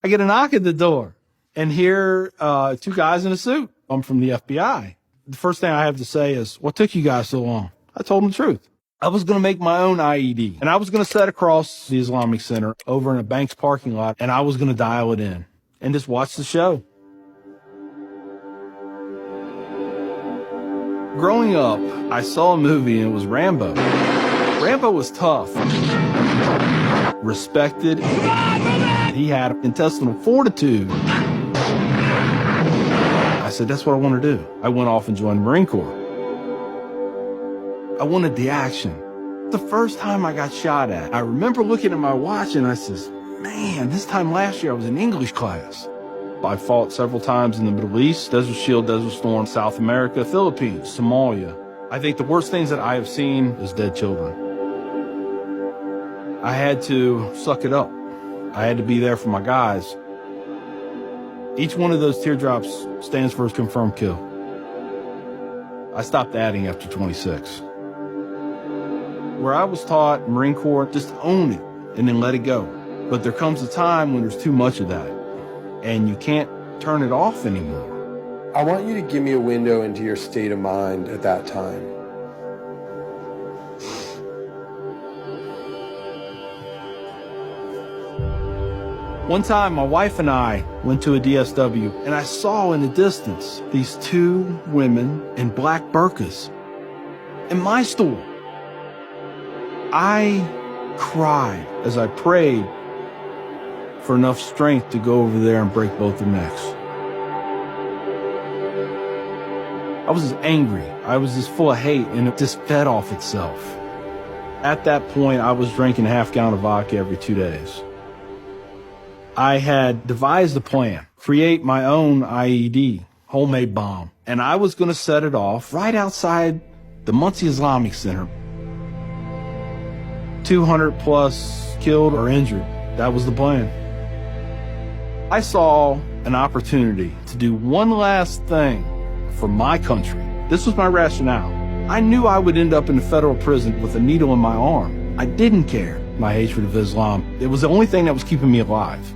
I get a knock at the door, and here, two guys in a suit. I'm from the FBI. The first thing I have to say is, what took you guys so long? I told them the truth. I was going to make my own IED, and I was going to set across the Islamic Center over in a bank's parking lot, and I was going to dial it in and just watch the show. Growing up, I saw a movie, and it was Rambo. Rambo was tough, respected. He had intestinal fortitude. I said, that's what I want to do. I went off and joined the Marine Corps. I wanted the action. The first time I got shot at, I remember looking at my watch and I says, man, this time last year I was in English class. I fought several times in the Middle East, Desert Shield, Desert Storm, South America, Philippines, Somalia. I think the worst things that I have seen is dead children. I had to suck it up. I had to be there for my guys. Each one of those teardrops stands for a confirmed kill. I stopped adding after 26. Where I was taught, Marine Corps, just own it and then let it go. But there comes a time when there's too much of that, and you can't turn it off anymore. I want you to give me a window into your state of mind at that time. One time, my wife and I went to a DSW, and I saw in the distance these two women in black burqas in my store. I cried as I prayed for enough strength to go over there and break both their necks. I was just angry. I was just full of hate, and it just fed off itself. At that point, I was drinking a half-gallon of vodka every 2 days. I had devised a plan, create my own IED, homemade bomb, and I was going to set it off right outside the Muncie Islamic Center. 200 plus killed or injured. That was the plan. I saw an opportunity to do one last thing for my country. This was my rationale. I knew I would end up in a federal prison with a needle in my arm. I didn't care. My hatred of Islam, it was the only thing that was keeping me alive.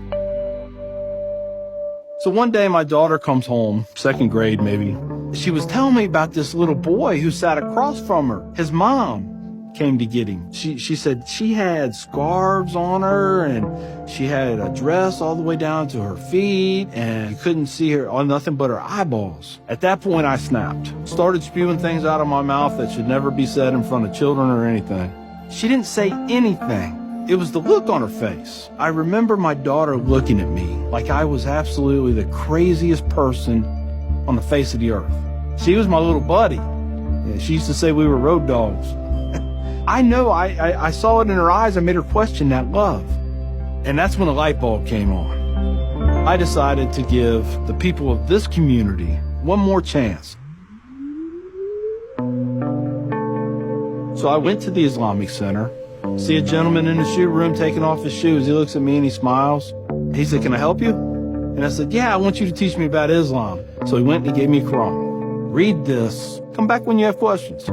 So one day my daughter comes home, second grade maybe. She was telling me about this little boy who sat across from her. His mom came to get him. She said she had scarves on her, and she had a dress all the way down to her feet, and you couldn't see her on nothing but her eyeballs. At that point I snapped. Started spewing things out of my mouth that should never be said in front of children or anything. She didn't say anything. It was the look on her face. I remember my daughter looking at me like I was absolutely the craziest person on the face of the earth. She was my little buddy. She used to say we were road dogs. I know I saw it in her eyes. I made her question that love. And that's when the light bulb came on. I decided to give the people of this community one more chance. So I went to the Islamic Center. See a gentleman in the shoe room taking off his shoes. He looks at me and he smiles. He said, can I help you? And I said, yeah, I want you to teach me about Islam. So he went and he gave me a Quran. Read this. Come back when you have questions.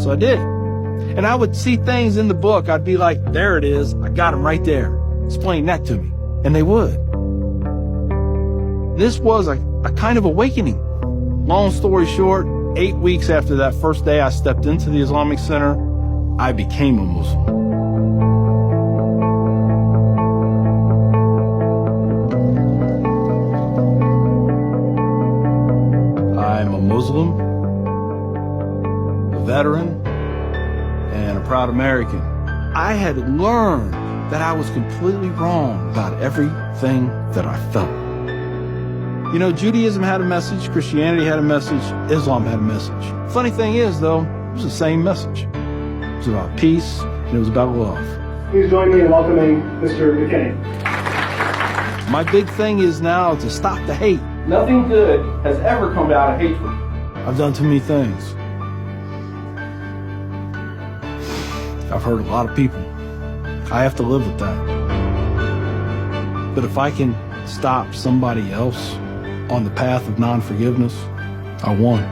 So I did. And I would see things in the book. I'd be like, there it is. I got them right there. Explain that to me. And they would. This was a kind of awakening. Long story short, 8 weeks after that first day I stepped into the Islamic Center, I became a Muslim. I'm a Muslim, a veteran, and a proud American. I had learned that I was completely wrong about everything that I felt. You know, Judaism had a message, Christianity had a message, Islam had a message. Funny thing is, though, it was the same message. It was about peace, and it was about love. Please join me in welcoming Mr. McKinney. My big thing is now to stop the hate. Nothing good has ever come out of hatred. I've done too many things. I've hurt a lot of people. I have to live with that. But if I can stop somebody else on the path of non-forgiveness, I won.